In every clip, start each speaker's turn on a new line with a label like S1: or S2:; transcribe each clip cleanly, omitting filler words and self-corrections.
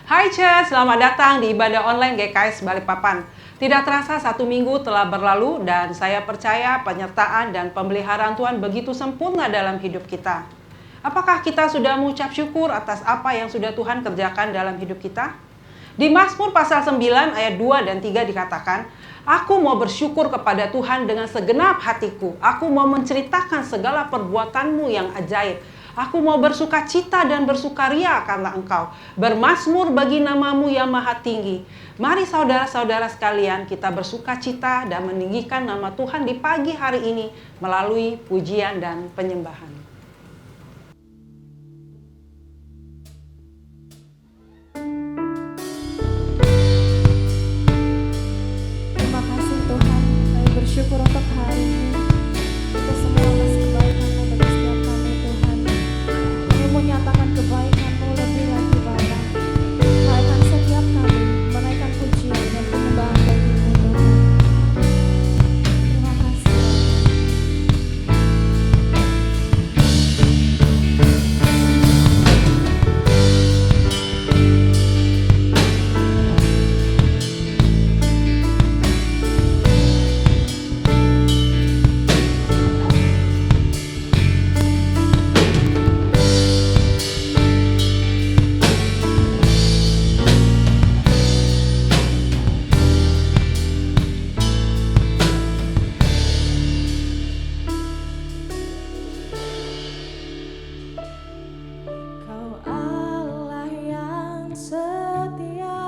S1: Hai Church, selamat datang di ibadah online GKS Balikpapan. Tidak terasa 1 minggu telah berlalu dan saya percaya penyertaan dan pemeliharaan Tuhan begitu sempurna dalam hidup kita. Apakah kita sudah mengucap syukur atas apa yang sudah Tuhan kerjakan dalam hidup kita? Di Mazmur pasal 9 ayat 2 dan 3 dikatakan, "Aku mau bersyukur kepada Tuhan dengan segenap hatiku. Aku mau menceritakan segala perbuatanmu yang ajaib. Aku mau bersuka cita dan bersukaria karena Engkau. Bermazmur bagi namamu yang maha tinggi." Mari saudara-saudara sekalian, kita bersuka cita dan meninggikan nama Tuhan di pagi hari ini melalui pujian dan penyembahan.
S2: Terima kasih Tuhan, kami bersyukur untuk hari ini. Kita semua atas kebaikan-Mu bagi setiap kami Tuhan. Kami menyatakan kebaikan-Mu lebih lagi Bapa. Kebaikan setiap kami, menaikkan pujian dan penyembahan bagi-Mu Tuhan. Terima kasih. Kau Allah yang setia,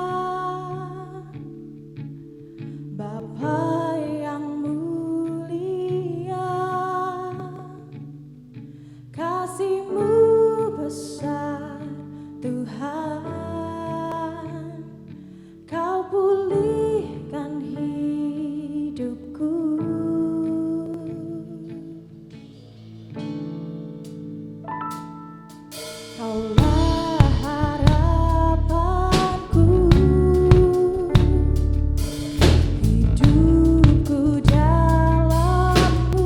S2: Bapa yang mulia, kasih-Mu besar Tuhan. Kau pulihkan hidupku. Kaulah harapanku, hidupku dalam-Mu.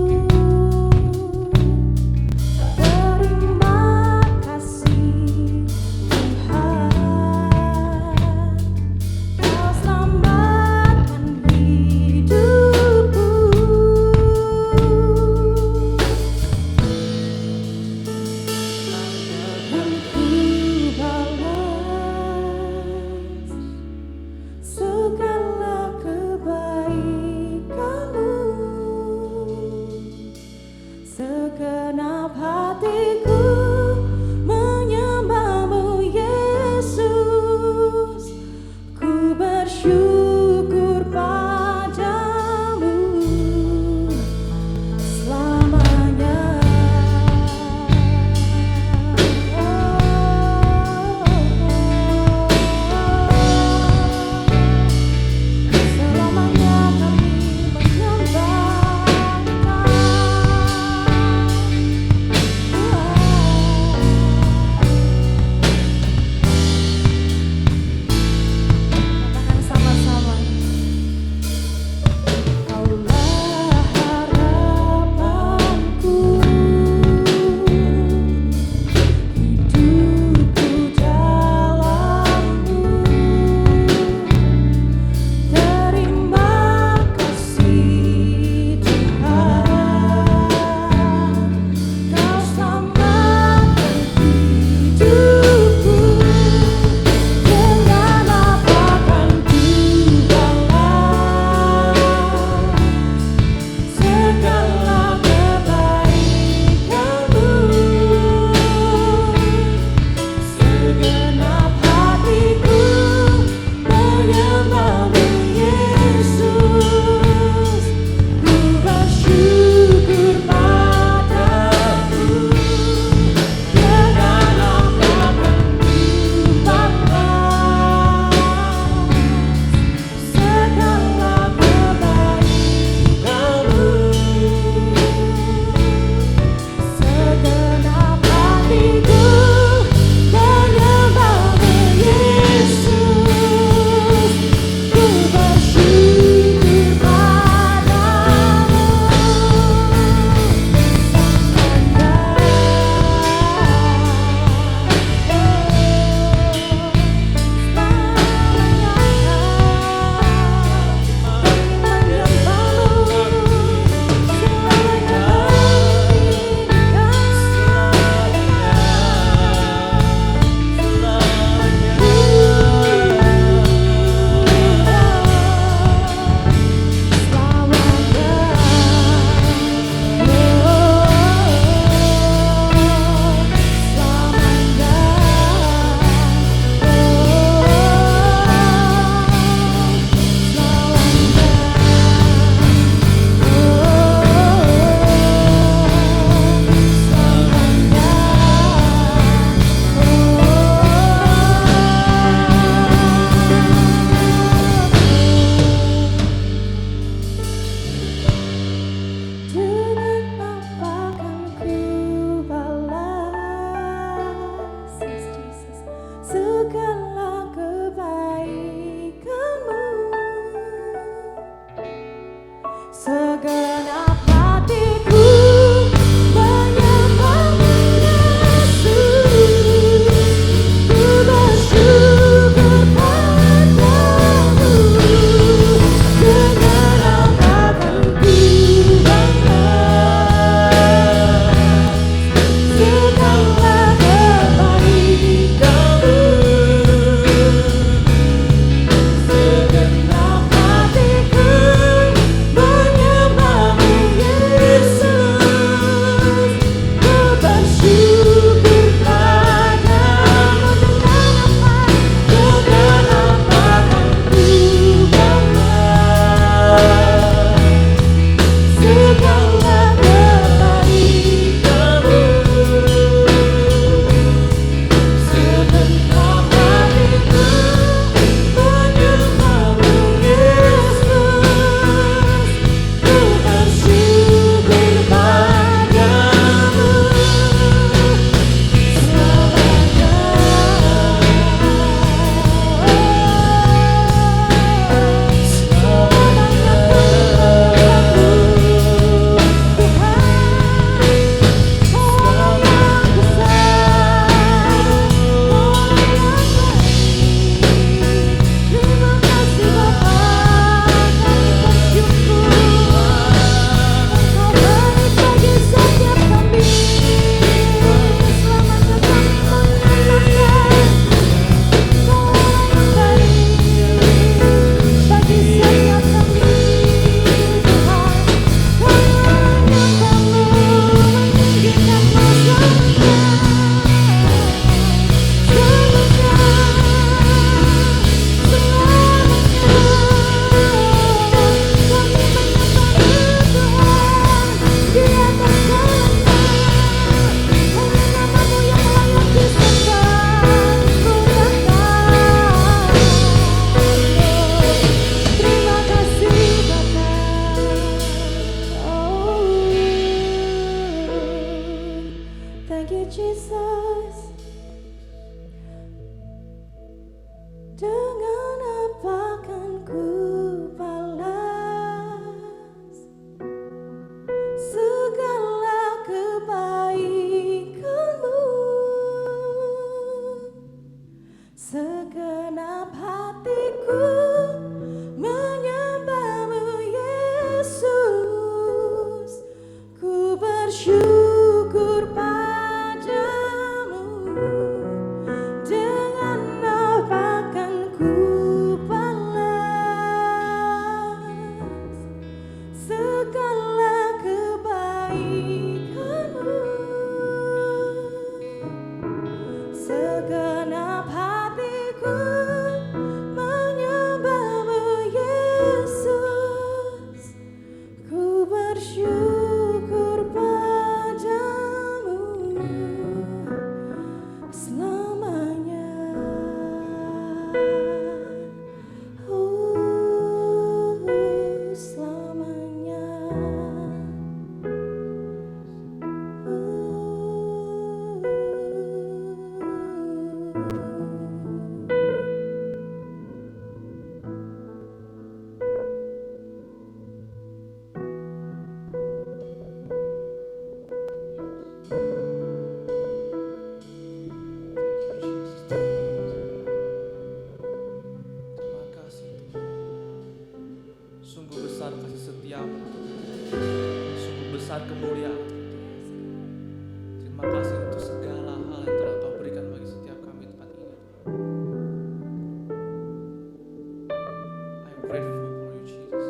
S2: Terima kasih Tuhan, Kau selamatkan hidupku. Dan ku balas segala kebaikan-Mu. Segenap hatiku menyembah-Mu Yesus. Ku bersyukur padamu selamanya. Selamanya kami menyembah Katakan sama-sama.
S3: setiamu. Sungguh besar kemuliaan. Terima kasih untuk segala hal yang telah Kau berikan bagi setiap kami tempat ini. I'm grateful for you, Jesus.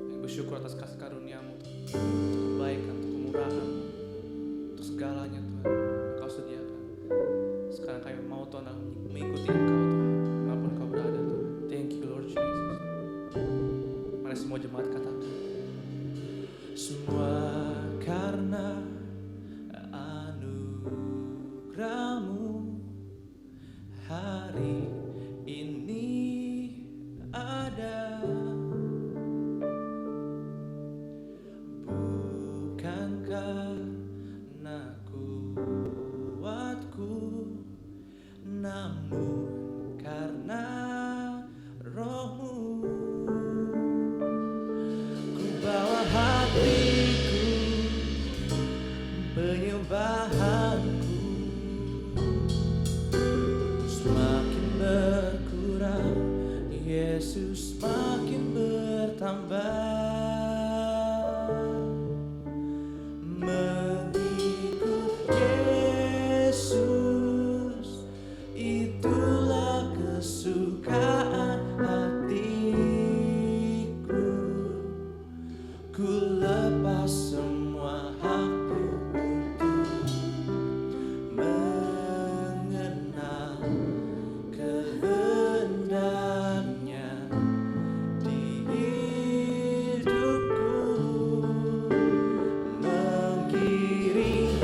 S3: Kami bersyukur atas kasih karunia-Mu, Tuhan. Untuk kebaikan, untuk kemurahan, untuk segalanya, Tuhan, yang Kau sediakan. Sekarang kami mau, Tuhan, mengikuti Engkau, Tuhan, dimanapun Kau berada, Tuhan. Thank you, Lord Jesus. Mari semua jemaat katakan. Semua karena anugerah-Mu hari ini ada. Bukan karena kuatku, namun karena Roh-Mu. Ku bawa hatiku, penyembahanku semakin berkurang, Yesus semakin bertambah. Mengikut Yesus, itulah kesukaan hatiku. Ku lepas semua hakku untuk mengenal kehendaknya di hidupku. Mengiring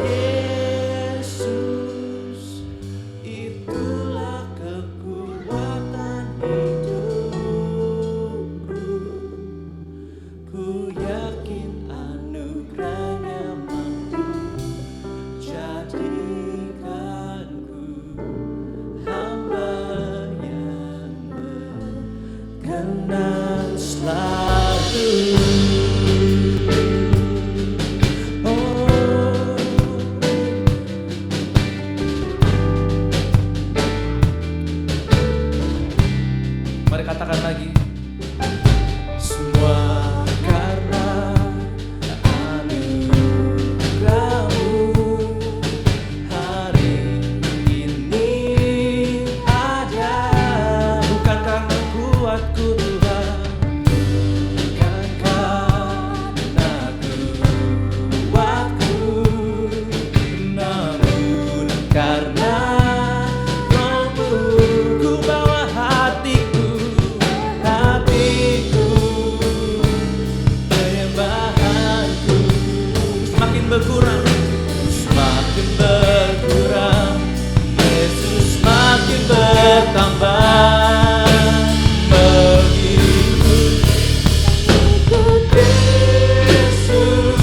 S3: Yesus, itulah kekuatan hidupku. Ku yakin anugerah-Nya mampu jadikanku hamba yang berkenan selalu. Oh, mari katakan lagi. Semua karena anugerah-Mu hari ini ada. Bukan karena kuatku, Tuhan, bukan karena kuatku, namun karena Roh-Mu. Ku bawa hatiku, penyembahanku semakin berkurang, semakin berkurang, Yesus semakin bertambah. Mengikut Yesus,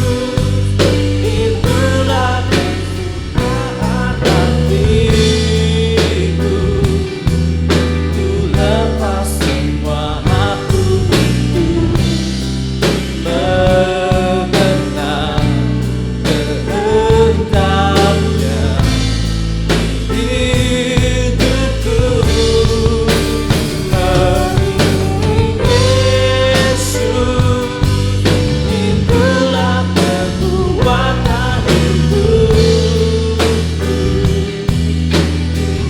S3: itulah kesukaan hatiku. Ku lepas semua hakku untuk mengenal kehendaknya di hidupku. Mengiring Yesus, itulah kekuatan hidupku.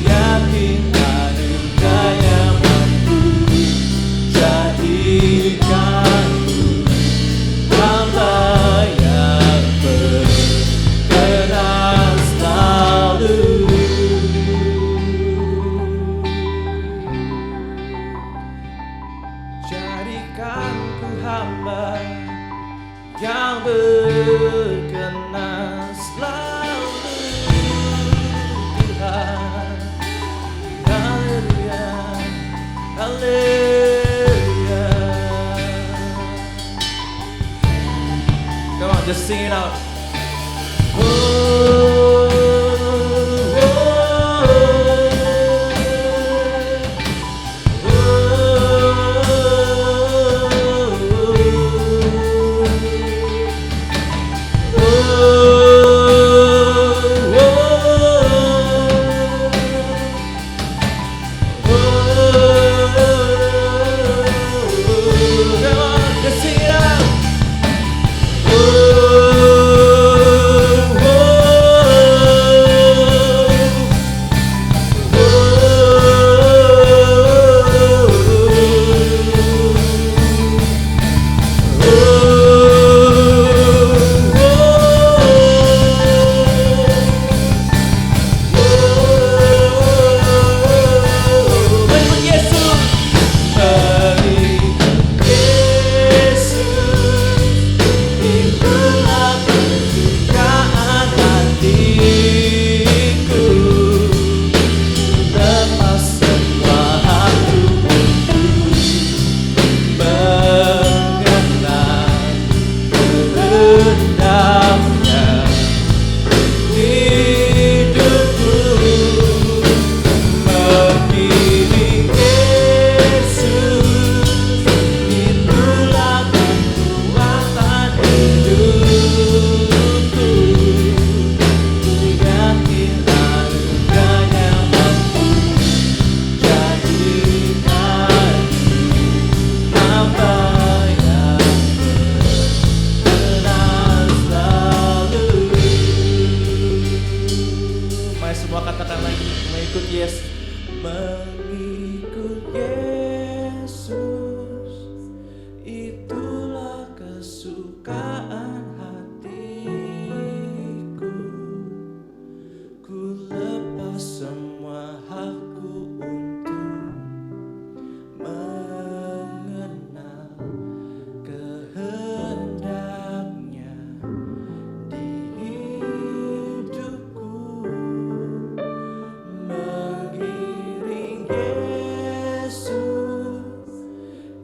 S3: Yakin anugerah-Nya mampu jadikanku hamba yang berkenan selalu. Jadikanku hamba yang berkenan selalu, Tuhan. Haleluya, haleluya. Come on, just sing it out. Come on, just sing it out.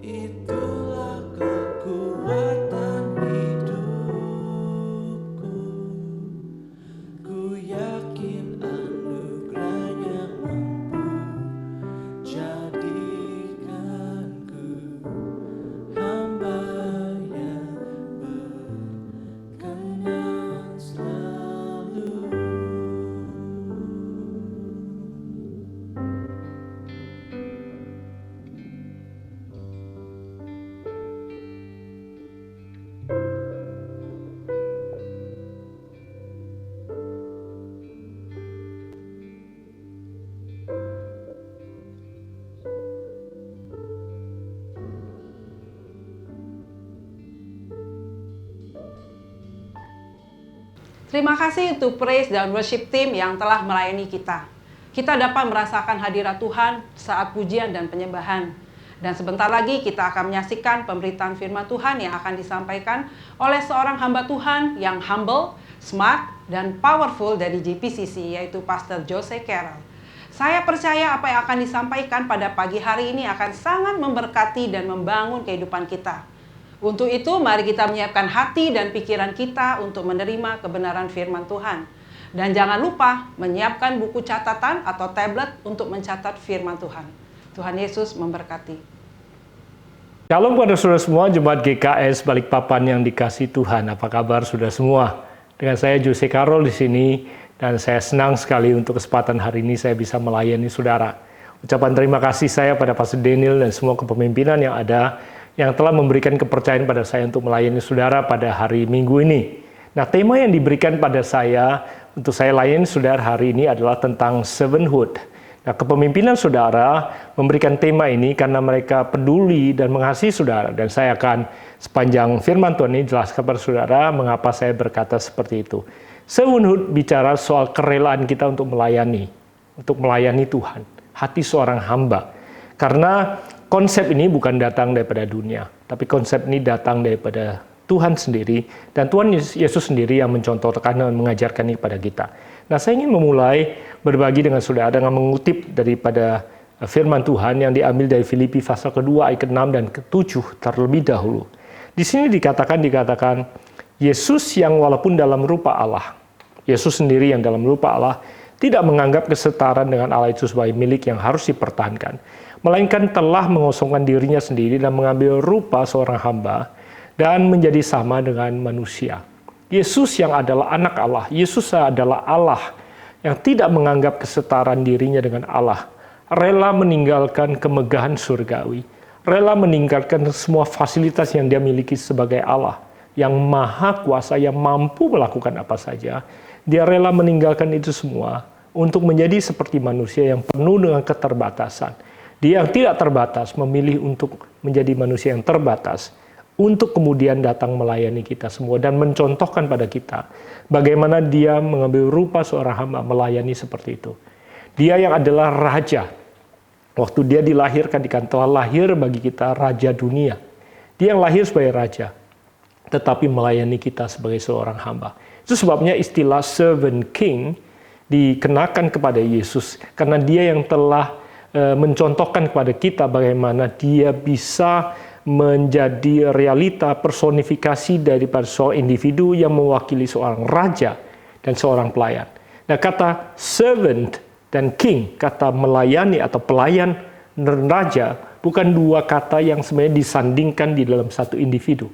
S3: Itulah kekuatan hidupku. Ku yakin anugerahnya mampu jadikanku hamba yang berkenan selalu.
S1: Terima kasih untuk praise dan worship team yang telah melayani kita. Kita dapat merasakan hadirat Tuhan saat pujian dan penyembahan. Dan sebentar lagi kita akan menyaksikan pemberitaan firman Tuhan yang akan disampaikan oleh seorang hamba Tuhan yang humble, smart, dan powerful dari GPCC, yaitu Pastor Jose Carroll. Saya percaya apa yang akan disampaikan pada pagi hari ini akan sangat memberkati dan membangun kehidupan kita. Untuk itu, mari kita menyiapkan hati dan pikiran kita untuk menerima kebenaran firman Tuhan. Dan jangan lupa menyiapkan buku catatan atau tablet untuk mencatat firman Tuhan. Tuhan Yesus memberkati.
S4: Shalom kepada saudara semua, Jemaat GKS Balikpapan yang dikasihi Tuhan. Apa kabar saudara semua? Dengan saya Jose Carroll di sini, dan saya senang sekali untuk kesempatan hari ini saya bisa melayani saudara. Ucapan terima kasih saya pada Pastor Daniel dan semua kepemimpinan yang ada, yang telah memberikan kepercayaan pada saya untuk melayani saudara pada hari Minggu ini. Nah, tema yang diberikan pada saya untuk saya layani saudara hari ini adalah tentang servanthood. Nah, kepemimpinan saudara memberikan tema ini karena mereka peduli dan mengasihi saudara. Dan saya akan sepanjang firman Tuhan ini jelaskan kepada saudara mengapa saya berkata seperti itu. Servanthood bicara soal kerelaan kita untuk melayani Tuhan, hati seorang hamba. Karena konsep ini bukan datang daripada dunia, tapi konsep ini datang daripada Tuhan sendiri, dan Tuhan Yesus sendiri yang mencontohkan dan mengajarkan ini kepada kita. Nah, saya ingin memulai berbagi dengan saudara dengan mengutip daripada firman Tuhan yang diambil dari Filipi pasal kedua ayat ke-6 dan ke-7 terlebih dahulu. Di sini dikatakan Yesus yang walaupun dalam rupa Allah, Yesus sendiri yang dalam rupa Allah, tidak menganggap kesetaraan dengan Allah itu sebagai milik yang harus dipertahankan, melainkan telah mengosongkan dirinya sendiri dan mengambil rupa seorang hamba dan menjadi sama dengan manusia. Yesus yang adalah anak Allah, Yesus adalah Allah yang tidak menganggap kesetaraan dirinya dengan Allah, rela meninggalkan kemegahan surgawi, rela meninggalkan semua fasilitas yang dia miliki sebagai Allah, yang maha kuasa, yang mampu melakukan apa saja. Dia rela meninggalkan itu semua untuk menjadi seperti manusia yang penuh dengan keterbatasan. Dia yang tidak terbatas memilih untuk menjadi manusia yang terbatas, untuk kemudian datang melayani kita semua dan mencontohkan pada kita bagaimana dia mengambil rupa seorang hamba melayani seperti itu. Dia yang adalah raja. Waktu dia dilahirkan, telah lahir bagi kita raja dunia. Dia yang lahir sebagai raja, tetapi melayani kita sebagai seorang hamba. Itu sebabnya istilah servant king dikenakan kepada Yesus, karena dia yang telah mencontohkan kepada kita bagaimana dia bisa menjadi realita personifikasi daripada seorang individu yang mewakili seorang raja dan seorang pelayan. Nah, kata servant dan king, kata melayani atau pelayan dan raja, bukan dua kata yang sebenarnya disandingkan di dalam satu individu.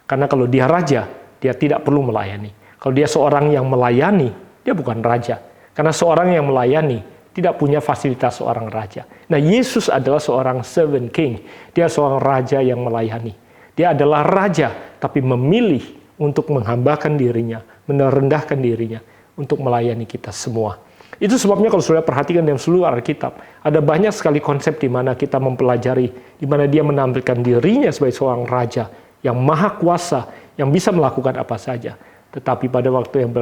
S4: Karena kalau dia raja, dia tidak perlu melayani. Kalau dia seorang yang melayani, dia bukan raja. Karena seorang yang melayani tidak punya fasilitas seorang raja. Nah, Yesus adalah seorang servant king. Dia seorang raja yang melayani. Dia adalah raja, tapi memilih untuk menghambakan dirinya, merendahkan dirinya, untuk melayani kita semua. Itu sebabnya kalau sudah perhatikan dalam seluruh Alkitab, ada banyak sekali konsep di mana kita mempelajari, di mana dia menampilkan dirinya sebagai seorang raja yang maha kuasa, yang bisa melakukan apa saja. Tetapi pada waktu yang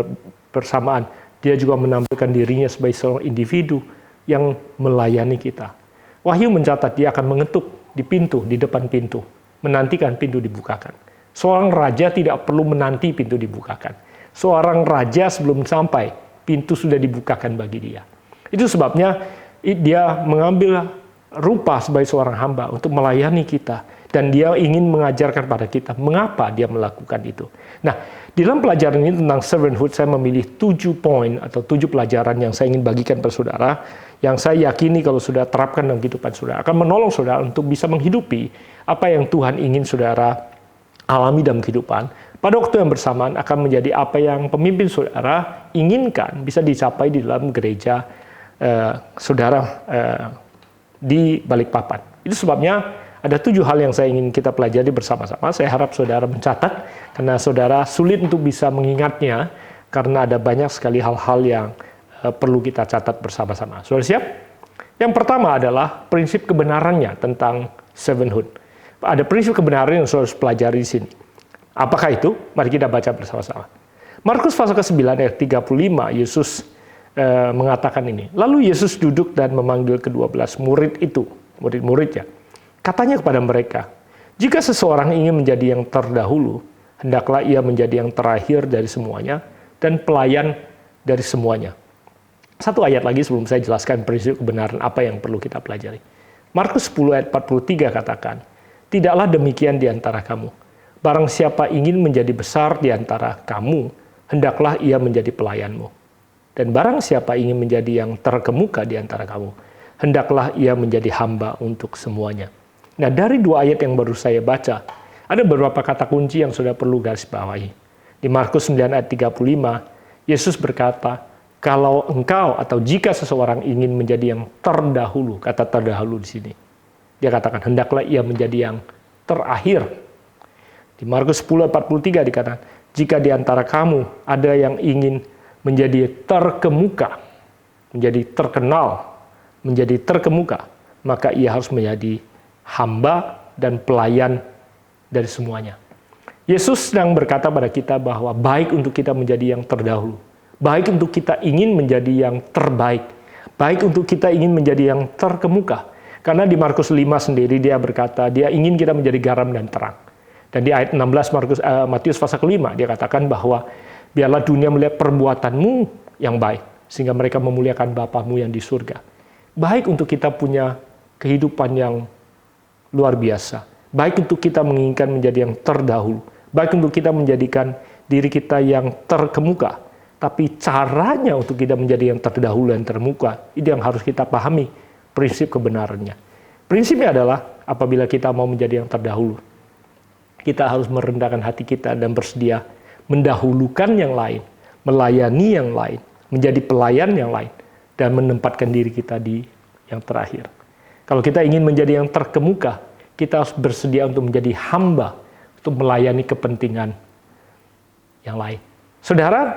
S4: bersamaan, dia juga menampilkan dirinya sebagai seorang individu yang melayani kita. Wahyu mencatat dia akan mengetuk di pintu, di depan pintu, menantikan pintu dibukakan. Seorang raja tidak perlu menanti pintu dibukakan. Seorang raja sebelum sampai, pintu sudah dibukakan bagi dia. Itu sebabnya dia mengambil rupa sebagai seorang hamba untuk melayani kita. Dan dia ingin mengajarkan pada kita mengapa dia melakukan itu. Nah, di dalam pelajaran ini tentang servanthood, saya memilih 7 poin atau 7 pelajaran yang saya ingin bagikan pada saudara, yang saya yakini kalau sudah terapkan dalam kehidupan saudara, akan menolong saudara untuk bisa menghidupi apa yang Tuhan ingin saudara alami dalam kehidupan. Pada waktu yang bersamaan akan menjadi apa yang pemimpin saudara inginkan bisa dicapai di dalam gereja saudara di Balikpapan. Itu sebabnya ada 7 hal yang saya ingin kita pelajari bersama-sama. Saya harap saudara mencatat, karena saudara sulit untuk bisa mengingatnya, karena ada banyak sekali hal-hal yang perlu kita catat bersama-sama. Saudara siap? Yang pertama adalah prinsip kebenarannya tentang servanthood. Ada prinsip kebenaran yang saudara harus pelajari di sini. Apakah itu? Mari kita baca bersama-sama. Markus pasal ke-9 ayat 35, Yesus mengatakan ini. Lalu Yesus duduk dan memanggil ke-12 murid itu, murid-muridnya. Katanya kepada mereka, jika seseorang ingin menjadi yang terdahulu, hendaklah ia menjadi yang terakhir dari semuanya dan pelayan dari semuanya. Satu ayat lagi sebelum saya jelaskan prinsip kebenaran apa yang perlu kita pelajari. Markus 10 ayat 43 katakan, tidaklah demikian di antara kamu. Barang siapa ingin menjadi besar di antara kamu, hendaklah ia menjadi pelayanmu. Dan barang siapa ingin menjadi yang terkemuka di antara kamu, hendaklah ia menjadi hamba untuk semuanya. Nah, dari 2 ayat yang baru saya baca, ada beberapa kata kunci yang sudah perlu garis bawahi. Di Markus 9 ayat 35, Yesus berkata, kalau engkau atau jika seseorang ingin menjadi yang terdahulu, kata terdahulu di sini, dia katakan, hendaklah ia menjadi yang terakhir. Di Markus 10 ayat 43 dikatakan, jika di antara kamu ada yang ingin menjadi terkemuka, menjadi terkenal, menjadi terkemuka, maka ia harus menjadi hamba dan pelayan dari semuanya. Yesus sedang berkata pada kita bahwa baik untuk kita menjadi yang terdahulu, baik untuk kita ingin menjadi yang terbaik, baik untuk kita ingin menjadi yang terkemuka. Karena di Markus 5 sendiri dia berkata, dia ingin kita menjadi garam dan terang. Dan di ayat 16 Matius pasal ke-5 dia katakan bahwa biarlah dunia melihat perbuatanmu yang baik, sehingga mereka memuliakan Bapamu yang di surga. Baik untuk kita punya kehidupan yang luar biasa. Baik untuk kita menginginkan menjadi yang terdahulu. Baik untuk kita menjadikan diri kita yang terkemuka. Tapi caranya untuk kita menjadi yang terdahulu dan terkemuka, itu yang harus kita pahami prinsip kebenarannya. Prinsipnya adalah apabila kita mau menjadi yang terdahulu, kita harus merendahkan hati kita dan bersedia mendahulukan yang lain, melayani yang lain, menjadi pelayan yang lain, dan menempatkan diri kita di yang terakhir. Kalau kita ingin menjadi yang terkemuka, kita harus bersedia untuk menjadi hamba, untuk melayani kepentingan yang lain. Saudara,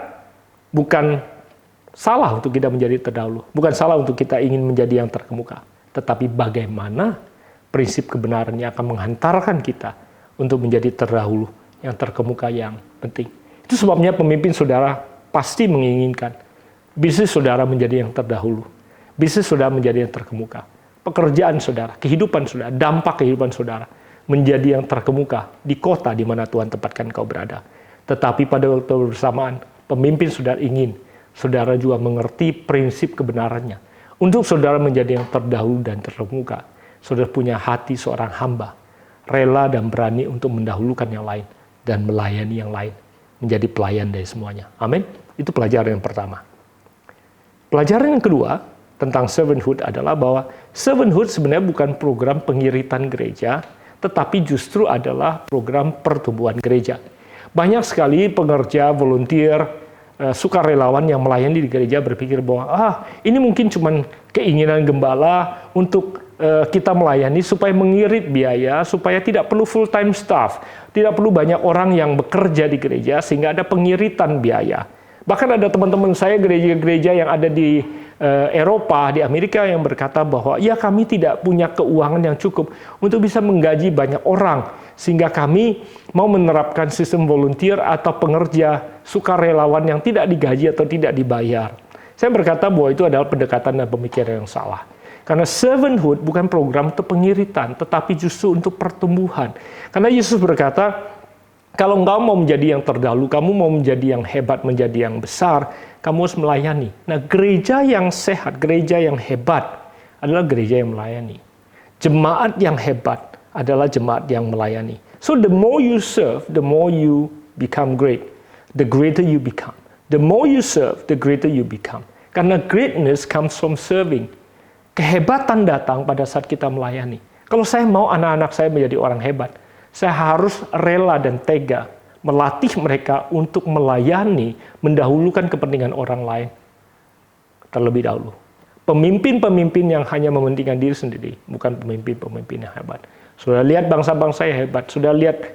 S4: bukan salah untuk kita menjadi terdahulu, bukan salah untuk kita ingin menjadi yang terkemuka, tetapi bagaimana prinsip kebenaran yang akan menghantarkan kita untuk menjadi terdahulu, yang terkemuka yang penting. Itu sebabnya pemimpin saudara pasti menginginkan bisnis saudara menjadi yang terdahulu, bisnis saudara menjadi yang terkemuka. Pekerjaan saudara, kehidupan saudara, dampak kehidupan saudara menjadi yang terkemuka di kota di mana Tuhan tempatkan kau berada. Tetapi pada waktu bersamaan, pemimpin saudara ingin saudara juga mengerti prinsip kebenarannya. Untuk saudara menjadi yang terdahulu dan terkemuka, saudara punya hati seorang hamba, rela dan berani untuk mendahulukan yang lain dan melayani yang lain, menjadi pelayan dari semuanya. Amin. Itu pelajaran yang pertama. Pelajaran yang kedua tentang servanthood adalah bahwa servanthood sebenarnya bukan program pengiritan gereja, tetapi justru adalah program pertumbuhan gereja. Banyak sekali pengerja, volunteer, sukarelawan yang melayani di gereja berpikir bahwa ini mungkin cuma keinginan gembala untuk kita melayani supaya mengirit biaya, supaya tidak perlu full time staff, tidak perlu banyak orang yang bekerja di gereja sehingga ada pengiritan biaya. Bahkan ada teman-teman saya gereja-gereja yang ada di Eropa, di Amerika yang berkata bahwa ya kami tidak punya keuangan yang cukup untuk bisa menggaji banyak orang, sehingga kami mau menerapkan sistem volunteer atau pengerja sukarelawan yang tidak digaji atau tidak dibayar. Saya berkata bahwa itu adalah pendekatan dan pemikiran yang salah. Karena servanthood bukan program untuk pengiritan, tetapi justru untuk pertumbuhan. Karena Yesus berkata, kalau engkau mau menjadi yang terdahulu, kamu mau menjadi yang hebat, menjadi yang besar, kamu harus melayani. Nah, gereja yang sehat, gereja yang hebat adalah gereja yang melayani. Jemaat yang hebat adalah jemaat yang melayani. So the more you serve, the more you become great. The greater you become. The more you serve, the greater you become. Karena greatness comes from serving. Kehebatan datang pada saat kita melayani. Kalau saya mau anak-anak saya menjadi orang hebat, saya harus rela dan tega melatih mereka untuk melayani, mendahulukan kepentingan orang lain terlebih dahulu. Pemimpin-pemimpin yang hanya mementingkan diri sendiri, bukan pemimpin-pemimpin yang hebat. Sudah lihat bangsa-bangsa yang hebat, sudah lihat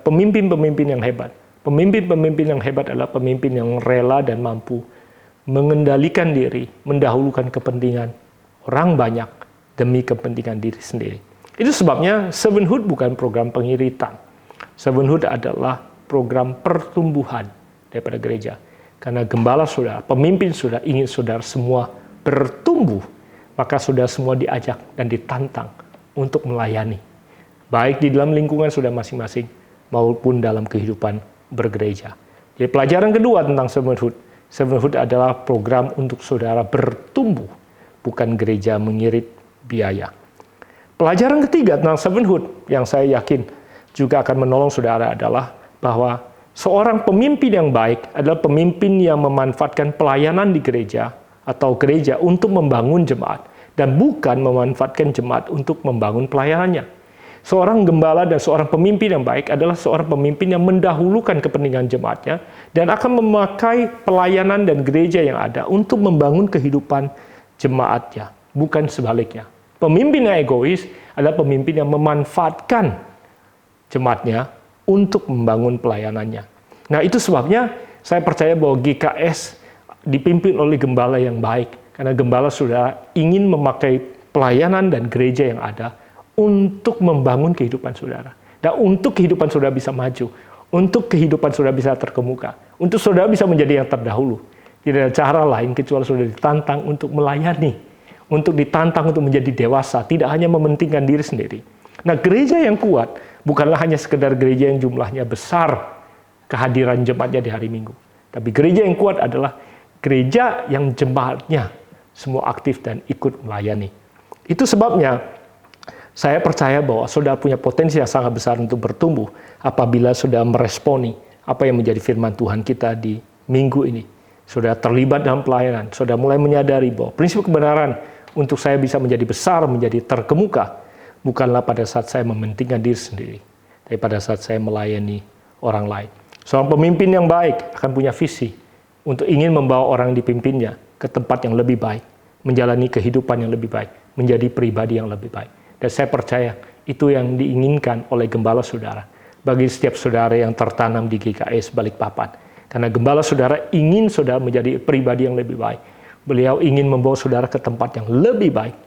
S4: pemimpin-pemimpin yang hebat. Pemimpin-pemimpin yang hebat adalah pemimpin yang rela dan mampu mengendalikan diri, mendahulukan kepentingan orang banyak demi kepentingan diri sendiri. Itu sebabnya servanthood bukan program pengiritan. Servanthood adalah program pertumbuhan daripada gereja. Karena gembala saudara, pemimpin saudara ingin saudara semua bertumbuh, maka sudah semua diajak dan ditantang untuk melayani. Baik di dalam lingkungan sudah masing-masing, maupun dalam kehidupan bergereja. Jadi pelajaran kedua tentang servanthood. Servanthood adalah program untuk saudara bertumbuh, bukan gereja mengirit biaya. Pelajaran ketiga tentang servanthood yang saya yakin juga akan menolong saudara adalah bahwa seorang pemimpin yang baik adalah pemimpin yang memanfaatkan pelayanan di gereja atau gereja untuk membangun jemaat dan bukan memanfaatkan jemaat untuk membangun pelayanannya. Seorang gembala dan seorang pemimpin yang baik adalah seorang pemimpin yang mendahulukan kepentingan jemaatnya dan akan memakai pelayanan dan gereja yang ada untuk membangun kehidupan jemaatnya, bukan sebaliknya. Pemimpin yang egois adalah pemimpin yang memanfaatkan jemaatnya untuk membangun pelayanannya. Nah, itu sebabnya saya percaya bahwa GKS dipimpin oleh gembala yang baik, karena gembala sudah ingin memakai pelayanan dan gereja yang ada untuk membangun kehidupan saudara. Dan untuk kehidupan saudara bisa maju, untuk kehidupan saudara bisa terkemuka, untuk saudara bisa menjadi yang terdahulu. Tidak ada cara lain kecuali saudara ditantang untuk melayani, untuk ditantang untuk menjadi dewasa, tidak hanya mementingkan diri sendiri. Nah, gereja yang kuat bukanlah hanya sekedar gereja yang jumlahnya besar, kehadiran jemaatnya di hari Minggu. Tapi gereja yang kuat adalah gereja yang jemaatnya semua aktif dan ikut melayani. Itu sebabnya saya percaya bahwa saudara punya potensi yang sangat besar untuk bertumbuh apabila saudara meresponi apa yang menjadi firman Tuhan kita di minggu ini. Saudara terlibat dalam pelayanan, saudara mulai menyadari bahwa prinsip kebenaran untuk saya bisa menjadi besar, menjadi terkemuka, bukanlah pada saat saya mementingkan diri sendiri, tapi pada saat saya melayani orang lain. Seorang pemimpin yang baik akan punya visi untuk ingin membawa orang dipimpinnya ke tempat yang lebih baik, menjalani kehidupan yang lebih baik, menjadi pribadi yang lebih baik. Dan saya percaya itu yang diinginkan oleh gembala saudara, bagi setiap saudara yang tertanam di GKS Balikpapan. Karena gembala saudara ingin saudara menjadi pribadi yang lebih baik. Beliau ingin membawa saudara ke tempat yang lebih baik.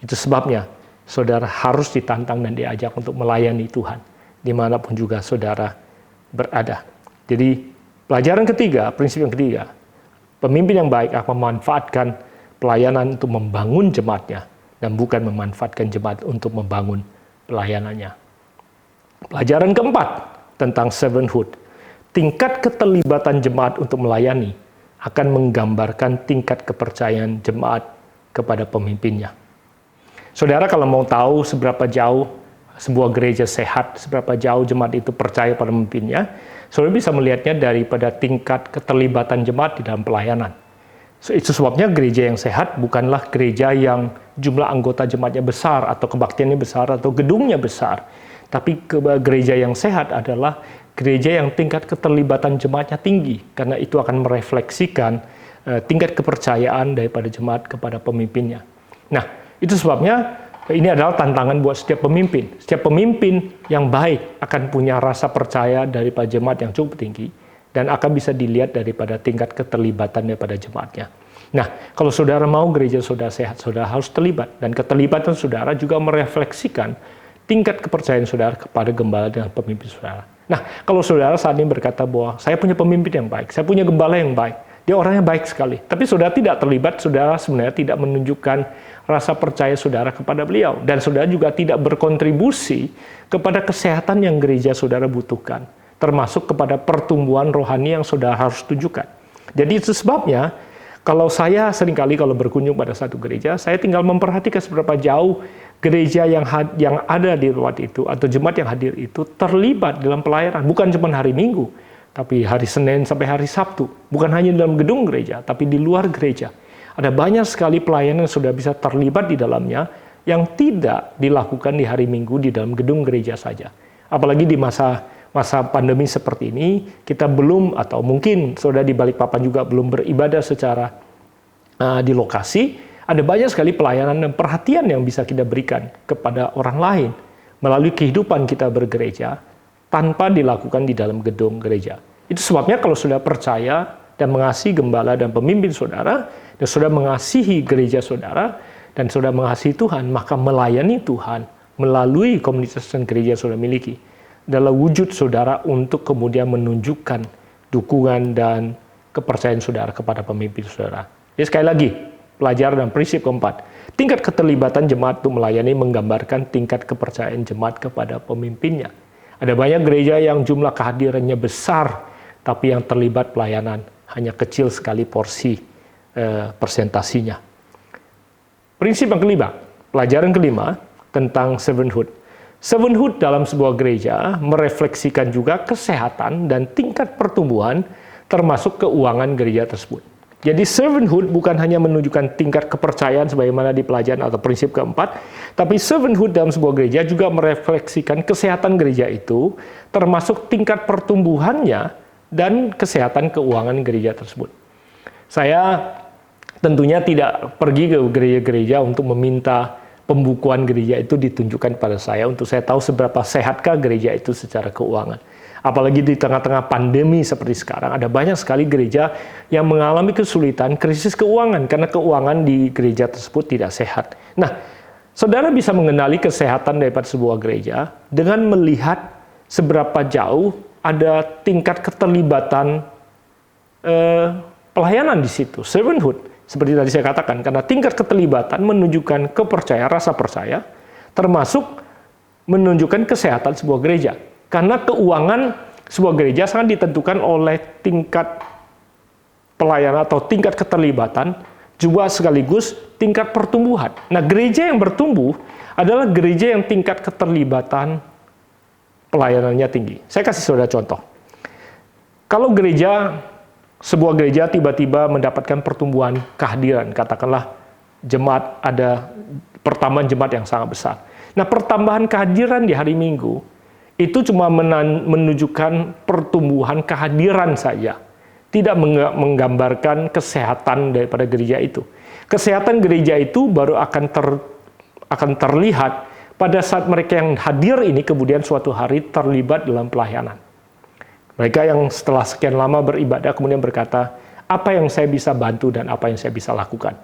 S4: Itu sebabnya saudara harus ditantang dan diajak untuk melayani Tuhan, dimanapun juga saudara berada. Jadi pelajaran ketiga, prinsip yang ketiga, pemimpin yang baik akan memanfaatkan pelayanan untuk membangun jemaatnya dan bukan memanfaatkan jemaat untuk membangun pelayanannya. Pelajaran keempat tentang servanthood, tingkat keterlibatan jemaat untuk melayani akan menggambarkan tingkat kepercayaan jemaat kepada pemimpinnya. Saudara kalau mau tahu seberapa jauh sebuah gereja sehat, seberapa jauh jemaat itu percaya pada pemimpinnya, saudara bisa melihatnya daripada tingkat keterlibatan jemaat di dalam pelayanan. So, itu sebabnya gereja yang sehat bukanlah gereja yang jumlah anggota jemaatnya besar atau kebaktiannya besar atau gedungnya besar. Tapi gereja yang sehat adalah gereja yang tingkat keterlibatan jemaatnya tinggi, karena itu akan merefleksikan tingkat kepercayaan daripada jemaat kepada pemimpinnya. Nah, itu sebabnya ini adalah tantangan buat setiap pemimpin. Setiap pemimpin yang baik akan punya rasa percaya daripada jemaat yang cukup tinggi dan akan bisa dilihat daripada tingkat keterlibatan daripada jemaatnya. Nah, kalau saudara mau gereja saudara sehat, saudara harus terlibat. Dan keterlibatan saudara juga merefleksikan tingkat kepercayaan saudara kepada gembala dan pemimpin saudara. Nah, kalau saudara saat ini berkata bahwa saya punya pemimpin yang baik, saya punya gembala yang baik, dia orangnya baik sekali, tapi saudara tidak terlibat, saudara sebenarnya tidak menunjukkan rasa percaya saudara kepada beliau. Dan saudara juga tidak berkontribusi kepada kesehatan yang gereja saudara butuhkan, termasuk kepada pertumbuhan rohani yang saudara harus tunjukkan. Jadi itu sebabnya, Kalau saya seringkali kalau berkunjung pada satu gereja, saya tinggal memperhatikan seberapa jauh gereja yang ada di tempat itu atau jemaat yang hadir itu terlibat dalam pelayanan. Bukan cuma hari Minggu, tapi hari Senin sampai hari Sabtu. Bukan hanya dalam gedung gereja, tapi di luar gereja. Ada banyak sekali pelayanan yang sudah bisa terlibat di dalamnya yang tidak dilakukan di hari Minggu di dalam gedung gereja saja. Apalagi di masa pandemi seperti ini, kita belum atau mungkin saudara di Balikpapan juga belum beribadah secara di lokasi. Ada banyak sekali pelayanan dan perhatian yang bisa kita berikan kepada orang lain melalui kehidupan kita bergereja tanpa dilakukan di dalam gedung gereja. Itu sebabnya kalau saudara percaya dan mengasihi gembala dan pemimpin saudara, dan saudara mengasihi gereja saudara, dan saudara mengasihi Tuhan, maka melayani Tuhan melalui komunitas dan gereja yang saudara miliki adalah wujud saudara untuk kemudian menunjukkan dukungan dan kepercayaan saudara kepada pemimpin saudara. Jadi sekali lagi, pelajaran dan prinsip keempat, tingkat keterlibatan jemaat untuk melayani menggambarkan tingkat kepercayaan jemaat kepada pemimpinnya. Ada banyak gereja yang jumlah kehadirannya besar, tapi yang terlibat pelayanan hanya kecil sekali porsi persentasinya. Prinsip yang kelima, pelajaran kelima tentang servanthood. Servanthood dalam sebuah gereja merefleksikan juga kesehatan dan tingkat pertumbuhan termasuk keuangan gereja tersebut. Jadi servanthood bukan hanya menunjukkan tingkat kepercayaan sebagaimana di pelajaran atau prinsip keempat, tapi servanthood dalam sebuah gereja juga merefleksikan kesehatan gereja itu termasuk tingkat pertumbuhannya dan kesehatan keuangan gereja tersebut. Saya tentunya tidak pergi ke gereja-gereja untuk meminta pembukuan gereja itu ditunjukkan pada saya untuk saya tahu seberapa sehatkah gereja itu secara keuangan. Apalagi di tengah-tengah pandemi seperti sekarang, ada banyak sekali gereja yang mengalami kesulitan, krisis keuangan, karena keuangan di gereja tersebut tidak sehat. Nah, saudara bisa mengenali kesehatan daripada sebuah gereja dengan melihat seberapa jauh ada tingkat keterlibatan pelayanan di situ, servanthood. Seperti tadi saya katakan, karena tingkat keterlibatan menunjukkan kepercayaan, rasa percaya, termasuk menunjukkan kesehatan sebuah gereja. Karena keuangan sebuah gereja sangat ditentukan oleh tingkat pelayanan atau tingkat keterlibatan, juga sekaligus tingkat pertumbuhan. Nah, gereja yang bertumbuh adalah gereja yang tingkat keterlibatan pelayanannya tinggi. Saya kasih saudara contoh. Kalau sebuah gereja tiba-tiba mendapatkan pertumbuhan kehadiran, katakanlah jemaat ada pertambahan jemaat yang sangat besar. Nah, pertambahan kehadiran di hari Minggu itu cuma menunjukkan pertumbuhan kehadiran saja, tidak menggambarkan kesehatan daripada gereja itu. Kesehatan gereja itu baru akan terlihat pada saat mereka yang hadir ini kemudian suatu hari terlibat dalam pelayanan. Mereka yang setelah sekian lama beribadah kemudian berkata, apa yang saya bisa bantu dan apa yang saya bisa lakukan.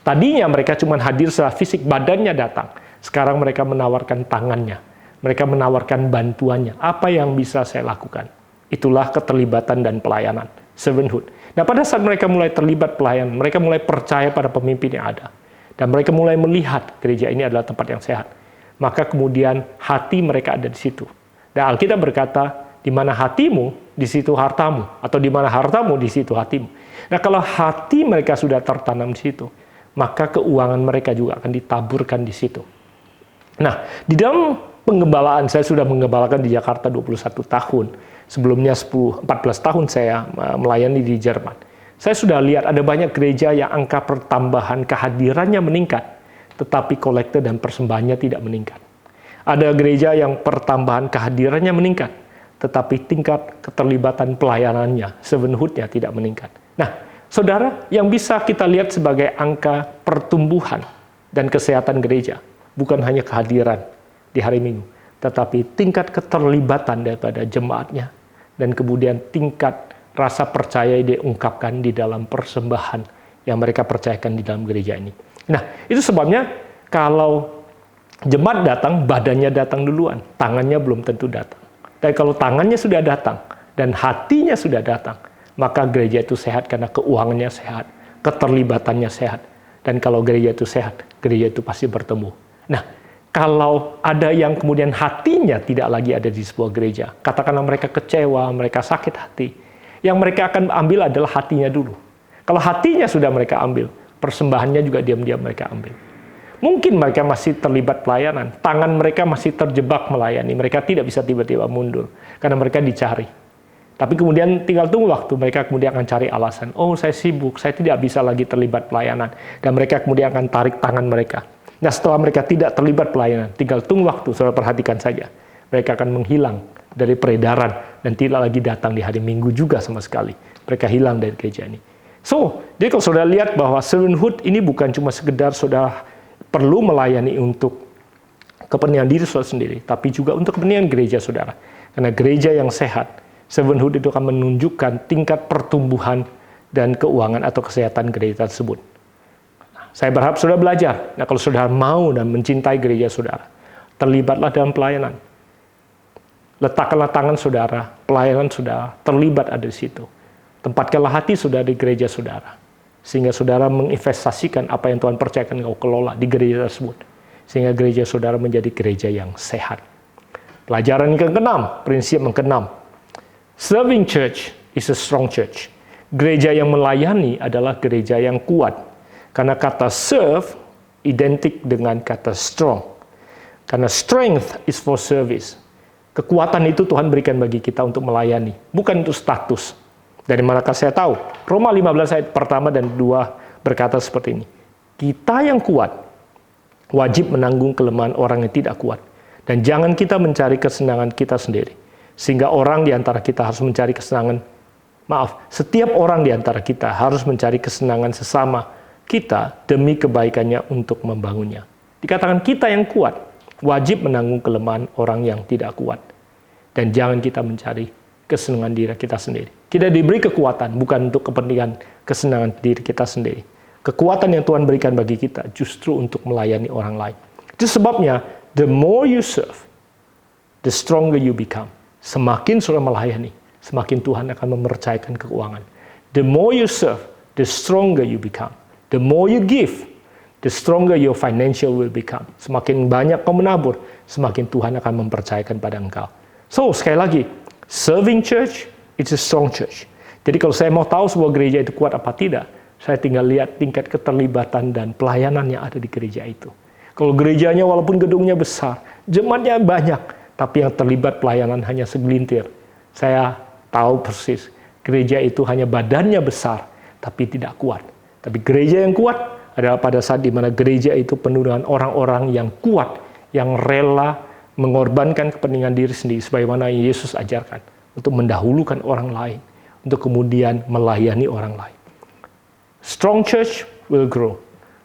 S4: Tadinya mereka cuma hadir secara fisik, badannya datang. Sekarang mereka menawarkan tangannya. Mereka menawarkan bantuannya. Apa yang bisa saya lakukan? Itulah keterlibatan dan pelayanan, servanthood. Nah, pada saat mereka mulai terlibat pelayanan, mereka mulai percaya pada pemimpin yang ada. Dan mereka mulai melihat gereja ini adalah tempat yang sehat. Maka kemudian hati mereka ada di situ. Dan Alkitab berkata, di mana hatimu, di situ hartamu. Atau di mana hartamu, di situ hatimu. Nah, kalau hati mereka sudah tertanam di situ, maka keuangan mereka juga akan ditaburkan di situ. Nah, di dalam penggembalaan, saya sudah menggembalakan di Jakarta 21 tahun. Sebelumnya 14 tahun saya melayani di Jerman. Saya sudah lihat ada banyak gereja yang angka pertambahan kehadirannya meningkat, tetapi kolekte dan persembahannya tidak meningkat. Ada gereja yang pertambahan kehadirannya meningkat, tetapi tingkat keterlibatan pelayanannya, servanthood-nya tidak meningkat. Nah, saudara, yang bisa kita lihat sebagai angka pertumbuhan dan kesehatan gereja, bukan hanya kehadiran di hari Minggu, tetapi tingkat keterlibatan daripada jemaatnya, dan kemudian tingkat rasa percaya yang diungkapkan di dalam persembahan yang mereka percayakan di dalam gereja ini. Nah, itu sebabnya kalau jemaat datang, badannya datang duluan, tangannya belum tentu datang. Tapi kalau tangannya sudah datang dan hatinya sudah datang, maka gereja itu sehat karena keuangannya sehat, keterlibatannya sehat. Dan kalau gereja itu sehat, gereja itu pasti bertumbuh. Nah, kalau ada yang kemudian hatinya tidak lagi ada di sebuah gereja, katakanlah mereka kecewa, mereka sakit hati, yang mereka akan ambil adalah hatinya dulu. Kalau hatinya sudah mereka ambil, persembahannya juga diam-diam mereka ambil. Mungkin mereka masih terlibat pelayanan, tangan mereka masih terjebak melayani, mereka tidak bisa tiba-tiba mundur, karena mereka dicari. Tapi kemudian tinggal tunggu waktu, mereka kemudian akan cari alasan, oh saya sibuk, saya tidak bisa lagi terlibat pelayanan, dan mereka kemudian akan tarik tangan mereka. Nah setelah mereka tidak terlibat pelayanan, tinggal tunggu waktu, saudara perhatikan saja, mereka akan menghilang dari peredaran, dan tidak lagi datang di hari Minggu juga sama sekali. Mereka hilang dari gereja ini. So, jadi kalau saudara lihat bahwa servanthood ini bukan cuma sekedar saudara perlu melayani untuk kepentingan diri saudara sendiri, tapi juga untuk kepentingan gereja saudara. Karena gereja yang sehat, servanthood itu akan menunjukkan tingkat pertumbuhan dan keuangan atau kesehatan gereja tersebut. Saya berharap saudara belajar. Nah, kalau saudara mau dan mencintai gereja saudara, terlibatlah dalam pelayanan. Letakkanlah tangan saudara, pelayanan saudara, terlibat ada di situ. Tempatkanlah hati saudara di gereja saudara. Sehingga saudara menginvestasikan apa yang Tuhan percayakan kau kelola di gereja tersebut. Sehingga gereja saudara menjadi gereja yang sehat. Pelajaran yang ke-6, prinsip yang ke-6. Serving church is a strong church. Gereja yang melayani adalah gereja yang kuat. Karena kata serve identik dengan kata strong. Karena strength is for service. Kekuatan itu Tuhan berikan bagi kita untuk melayani, bukan untuk status. Dari manakah saya tahu? Roma 15 ayat pertama dan 2 berkata seperti ini. Kita yang kuat wajib menanggung kelemahan orang yang tidak kuat. Dan jangan kita mencari kesenangan kita sendiri. Sehingga orang di antara kita harus mencari kesenangan. Setiap orang di antara kita harus mencari kesenangan sesama kita demi kebaikannya untuk membangunnya. Dikatakan kita yang kuat wajib menanggung kelemahan orang yang tidak kuat. Dan jangan kita mencari kesenangan diri kita sendiri. Kita diberi kekuatan bukan untuk kepentingan kesenangan diri kita sendiri. Kekuatan yang Tuhan berikan bagi kita justru untuk melayani orang lain. Itu sebabnya, the more you serve, the stronger you become. Semakin saudara melayani, semakin Tuhan akan mempercayakan keuangan. The more you serve, the stronger you become. The more you give, the stronger your financial will become. Semakin banyak kau menabur, semakin Tuhan akan mempercayakan pada engkau. So, sekali lagi, serving church, it's a strong church. Jadi kalau saya mau tahu sebuah gereja itu kuat apa tidak, saya tinggal lihat tingkat keterlibatan dan pelayanan yang ada di gereja itu. Kalau gerejanya walaupun gedungnya besar, jemaatnya banyak, tapi yang terlibat pelayanan hanya segelintir. Saya tahu persis, gereja itu hanya badannya besar, tapi tidak kuat. Tapi gereja yang kuat adalah pada saat di mana gereja itu penuh dengan orang-orang yang kuat, yang rela mengorbankan kepentingan diri sendiri, sebagaimana Yesus ajarkan, untuk mendahulukan orang lain, untuk kemudian melayani orang lain. Strong church will grow.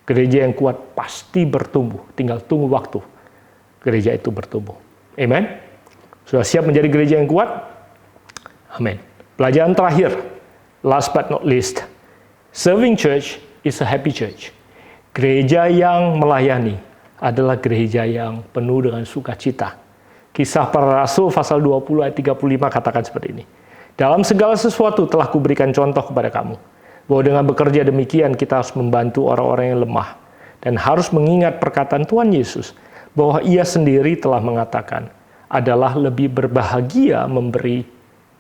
S4: Gereja yang kuat pasti bertumbuh. Tinggal tunggu waktu gereja itu bertumbuh. Amen. Sudah siap menjadi gereja yang kuat? Amin. Pelajaran terakhir, last but not least, serving church is a happy church. Gereja yang melayani adalah gereja yang penuh dengan sukacita. Kisah para Rasul pasal 20 ayat 35 katakan seperti ini. Dalam segala sesuatu telah kuberikan contoh kepada kamu, bahwa dengan bekerja demikian kita harus membantu orang-orang yang lemah, dan harus mengingat perkataan Tuhan Yesus, bahwa ia sendiri telah mengatakan, adalah lebih berbahagia memberi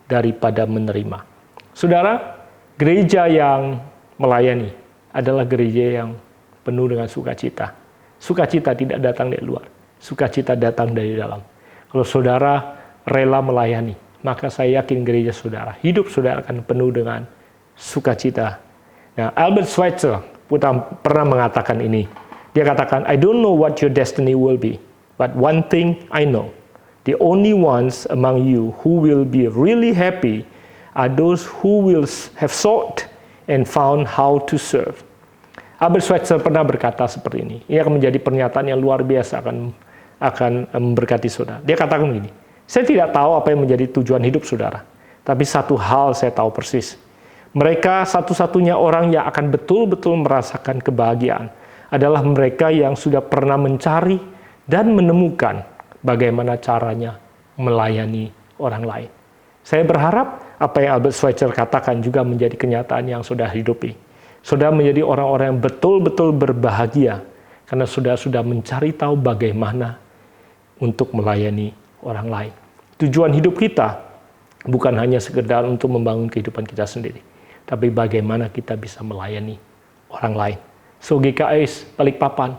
S4: daripada menerima. Saudara, gereja yang melayani adalah gereja yang penuh dengan sukacita. Sukacita tidak datang dari luar, sukacita datang dari dalam. Kalau saudara rela melayani, maka saya yakin gereja saudara, hidup saudara akan penuh dengan sukacita. Nah, Albert Schweitzer pernah mengatakan ini. Dia katakan, I don't know what your destiny will be, but one thing I know, the only ones among you who will be really happy are those who will have sought and found how to serve. Albert Schweitzer pernah berkata seperti ini. Ini akan menjadi pernyataan yang luar biasa akan memberkati saudara. Dia katakan begini, saya tidak tahu apa yang menjadi tujuan hidup saudara, tapi satu hal saya tahu persis. Mereka satu-satunya orang yang akan betul-betul merasakan kebahagiaan adalah mereka yang sudah pernah mencari dan menemukan bagaimana caranya melayani orang lain. Saya berharap apa yang Albert Schweitzer katakan juga menjadi kenyataan yang sudah hidupi. Saudara menjadi orang-orang yang betul-betul berbahagia karena saudara sudah mencari tahu bagaimana untuk melayani orang lain. Tujuan hidup kita bukan hanya sekedar untuk membangun kehidupan kita sendiri. tapi bagaimana kita bisa melayani orang lain. So GKS Balikpapan,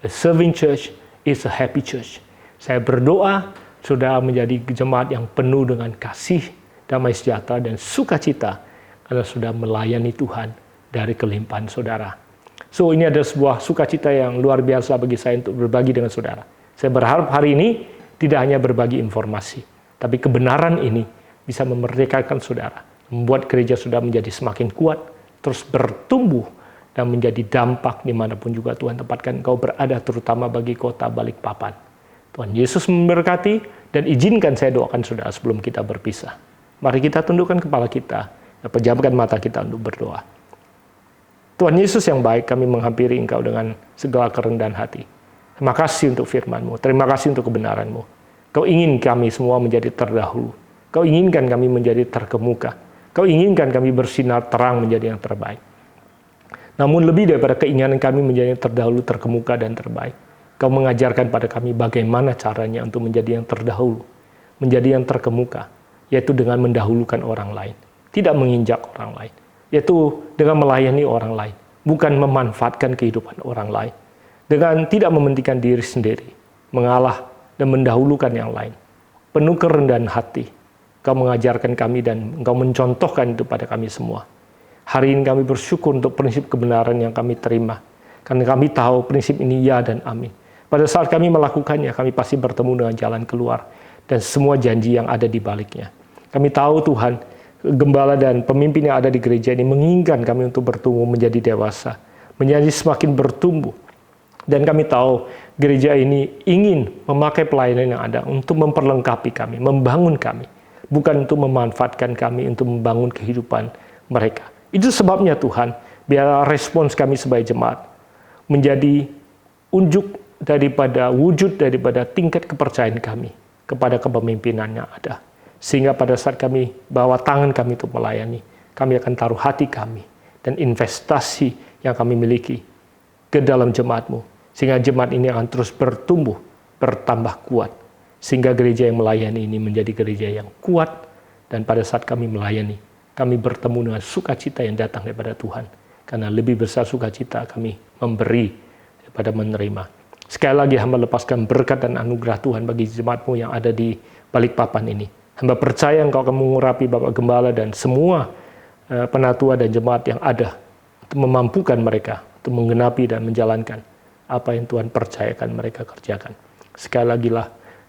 S4: a serving church is a happy church. Saya berdoa saudara menjadi jemaat yang penuh dengan kasih, damai sejahtera, dan sukacita karena sudah melayani Tuhan dari kelimpahan saudara. So ini adalah sebuah sukacita yang luar biasa bagi saya untuk berbagi dengan saudara. Saya berharap hari ini tidak hanya berbagi informasi, tapi kebenaran ini bisa memerdekakan saudara, membuat gereja saudara menjadi semakin kuat, terus bertumbuh, dan menjadi dampak dimanapun juga Tuhan tempatkan engkau berada, terutama bagi kota Balikpapan. Tuhan Yesus memberkati, dan izinkan saya doakan saudara sebelum kita berpisah. Mari kita tundukkan kepala kita, dan pejamkan mata kita untuk berdoa. Tuhan Yesus yang baik, kami menghampiri engkau dengan segala kerendahan hati. Terima kasih untuk firman-Mu, terima kasih untuk kebenaran-Mu. Kau ingin kami semua menjadi terdahulu. Kau inginkan kami menjadi terkemuka. Kau inginkan kami bersinar terang menjadi yang terbaik. Namun lebih daripada keinginan kami menjadi yang terdahulu, terkemuka, dan terbaik, Kau mengajarkan pada kami bagaimana caranya untuk menjadi yang terdahulu, menjadi yang terkemuka, yaitu dengan mendahulukan orang lain, tidak menginjak orang lain, yaitu dengan melayani orang lain, bukan memanfaatkan kehidupan orang lain, dengan tidak mementingkan diri sendiri, mengalah dan mendahulukan yang lain, penuh kerendahan hati. Kau mengajarkan kami dan Engkau mencontohkan itu pada kami semua. Hari ini kami bersyukur untuk prinsip kebenaran yang kami terima, karena kami tahu prinsip ini ya dan amin. Pada saat kami melakukannya, kami pasti bertemu dengan jalan keluar dan semua janji yang ada di baliknya. Kami tahu Tuhan, gembala dan pemimpin yang ada di gereja ini menginginkan kami untuk bertumbuh menjadi dewasa, menjadi semakin bertumbuh. Dan kami tahu gereja ini ingin memakai pelayanan yang ada untuk memperlengkapi kami, membangun kami, bukan untuk memanfaatkan kami untuk membangun kehidupan mereka. Itu sebabnya Tuhan, biar respons kami sebagai jemaat menjadi wujud daripada tingkat kepercayaan kami kepada kepemimpinan yang ada. Sehingga pada saat kami bawa tangan kami untuk melayani, kami akan taruh hati kami dan investasi yang kami miliki ke dalam jemaat-Mu. Sehingga jemaat ini akan terus bertumbuh, bertambah kuat. Sehingga gereja yang melayani ini menjadi gereja yang kuat, dan pada saat kami melayani, kami bertemu dengan sukacita yang datang daripada Tuhan. Karena lebih besar sukacita kami memberi daripada menerima. Sekali lagi hamba lepaskan berkat dan anugerah Tuhan bagi jemaat-Mu yang ada di Balikpapan ini. Hamba percaya Engkau akan mengurapi Bapak Gembala dan semua penatua dan jemaat yang ada untuk memampukan mereka untuk menggenapi dan menjalankan apa yang Tuhan percayakan mereka kerjakan. Sekali lagi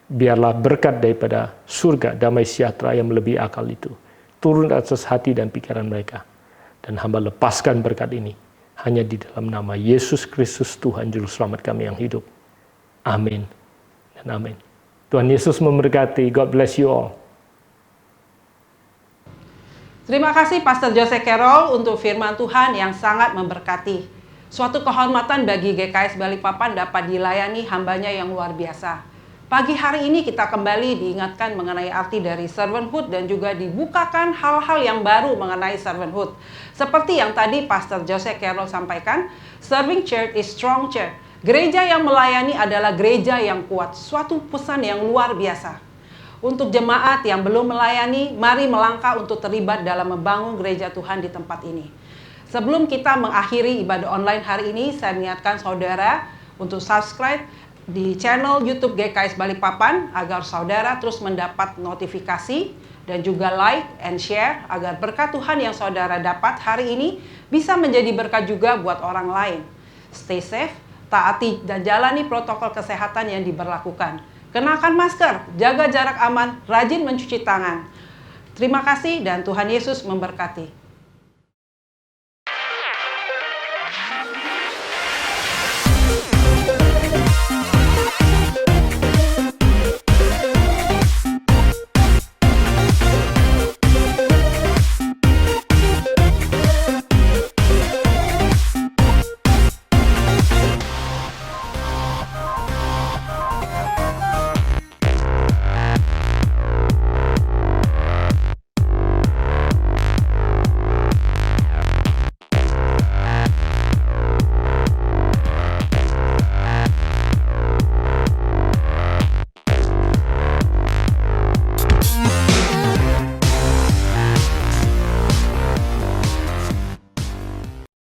S4: biarlah berkat daripada surga, damai sejahtera yang melebihi akal itu turun atas hati dan pikiran mereka. Dan hamba lepaskan berkat ini hanya di dalam nama Yesus Kristus Tuhan Juru Selamat kami yang hidup. Amin dan amin. Tuhan Yesus memberkati. God bless you all.
S1: Terima kasih Pastor Jose Carroll untuk firman Tuhan yang sangat memberkati. Suatu kehormatan bagi GKS Balikpapan dapat dilayani hambanya yang luar biasa. Pagi hari ini kita kembali diingatkan mengenai arti dari servanthood dan juga dibukakan hal-hal yang baru mengenai servanthood. Seperti yang tadi Pastor Jose Carroll sampaikan, serving church is strong church. Gereja yang melayani adalah gereja yang kuat. Suatu pesan yang luar biasa. Untuk jemaat yang belum melayani, mari melangkah untuk terlibat dalam membangun gereja Tuhan di tempat ini. Sebelum kita mengakhiri ibadah online hari ini, saya mengingatkan saudara untuk subscribe di channel YouTube GKS Balikpapan agar saudara terus mendapat notifikasi dan juga like and share agar berkat Tuhan yang saudara dapat hari ini bisa menjadi berkat juga buat orang lain. Stay safe, taati dan jalani protokol kesehatan yang diberlakukan. Kenakan masker, jaga jarak aman, rajin mencuci tangan. Terima kasih dan Tuhan Yesus memberkati.